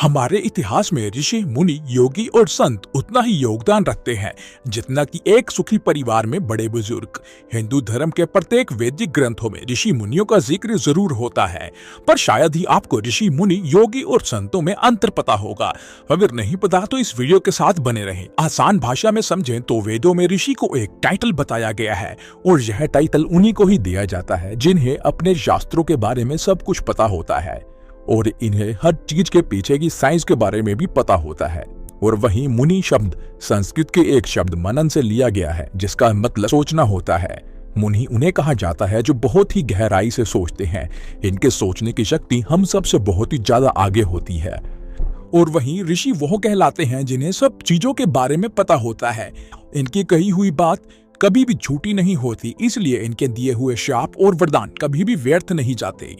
हमारे इतिहास में ऋषि मुनि योगी और संत उतना ही योगदान रखते हैं जितना कि एक सुखी परिवार में बड़े बुजुर्ग। हिंदू धर्म के प्रत्येक वैदिक ग्रंथों में ऋषि मुनियों का जिक्र जरूर होता है, पर शायद ही आपको ऋषि मुनि योगी और संतों में अंतर पता होगा। अगर नहीं पता तो इस वीडियो के साथ बने रहें। आसान भाषा में समझें तो वेदों में ऋषि को एक टाइटल बताया गया है और यह टाइटल उन्हीं को ही दिया जाता है जिन्हें अपने शास्त्रों के बारे में सब कुछ पता होता है और इन्हें हर चीज के पीछे की साइंस के बारे में भी पता होता है। और वहीं मुनि शब्द संस्कृत के एक शब्द मनन से लिया गया है जिसका मतलब सोचना होता है। मुनि उन्हें कहा जाता है जो बहुत ही गहराई से सोचते हैं। इनके सोचने की शक्ति हम सबसे बहुत ही ज्यादा आगे होती है। और वहीं ऋषि वो कहलाते हैं जिन्हें सब चीजों के बारे में पता होता है। इनकी कही हुई बात कभी भी झूठी नहीं होती, इसलिए इनके दिए हुए शाप और वरदान कभी भी व्यर्थ नहीं जाते।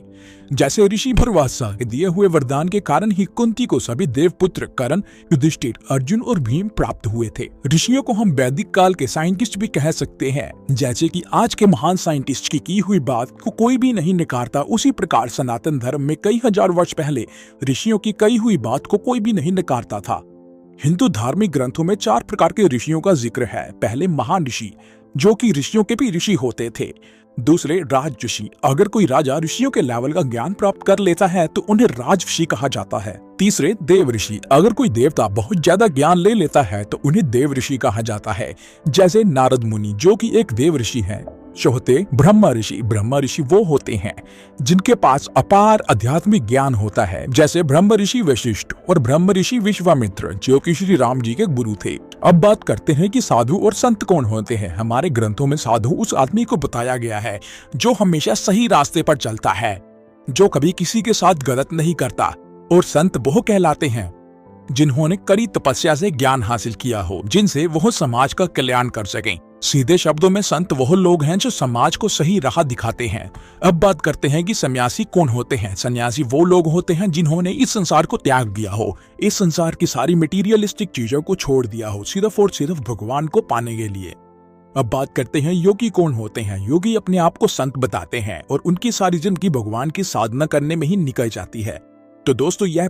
जैसे ऋषि भरवासा के दिए हुए वरदान के कारण ही कुंती को सभी देवपुत्र कर्ण, युधिष्ठिर, अर्जुन और भीम प्राप्त हुए थे। ऋषियों को हम वैदिक काल के साइंटिस्ट भी कह सकते हैं। जैसे कि आज के महान साइंटिस्ट की हुई बात को कोई भी नहीं नकारता, उसी प्रकार सनातन धर्म में कई हजार वर्ष पहले ऋषियों की कही हुई बात को कोई भी नहीं नकारता था। हिंदू धार्मिक ग्रंथों में 4 प्रकार के ऋषियों का जिक्र है। पहले महान ऋषि, जो कि ऋषियों के भी ऋषि होते थे। दूसरे राज ऋषि, अगर कोई राजा ऋषियों के लेवल का ज्ञान प्राप्त कर लेता है तो उन्हें राजऋषि कहा जाता है। तीसरे देव ऋषि, अगर कोई देवता बहुत ज्यादा ज्ञान ले लेता है तो उन्हें देव ऋषि कहा जाता है, जैसे नारद मुनि जो कि एक देव ऋषि है। चौथे ब्रह्मा ऋषि, ब्रह्मा ऋषि वो होते हैं जिनके पास अपार आध्यात्मिक ज्ञान होता है, जैसे ब्रह्म ऋषि वशिष्ठ और ब्रह्म ऋषि विश्वामित्र जो कि श्री राम जी के गुरु थे। अब बात करते हैं कि साधु और संत कौन होते हैं। हमारे ग्रंथों में साधु उस आदमी को बताया गया है जो हमेशा सही रास्ते पर चलता है, जो कभी किसी के साथ गलत नहीं करता। और संत वो कहलाते हैं जिन्होंने कड़ी तपस्या से ज्ञान हासिल किया हो, जिनसे वह समाज का कल्याण कर सकें। सीधे शब्दों में संत वह लोग हैं जो समाज को सही राह दिखाते हैं। अब बात करते हैं कि सन्यासी कौन होते हैं। सन्यासी वो लोग होते हैं जिन्होंने इस संसार को त्याग दिया हो, इस संसार की सारी मटेरियलिस्टिक चीजों को छोड़ दिया हो, सिर्फ और सिर्फ भगवान को पाने के लिए। अब बात करते हैं योगी कौन होते हैं। योगी अपने आप को संत बताते हैं और उनकी सारी जिंदगी भगवान की साधना करने में ही निकल जाती है। तो दोस्तों, यह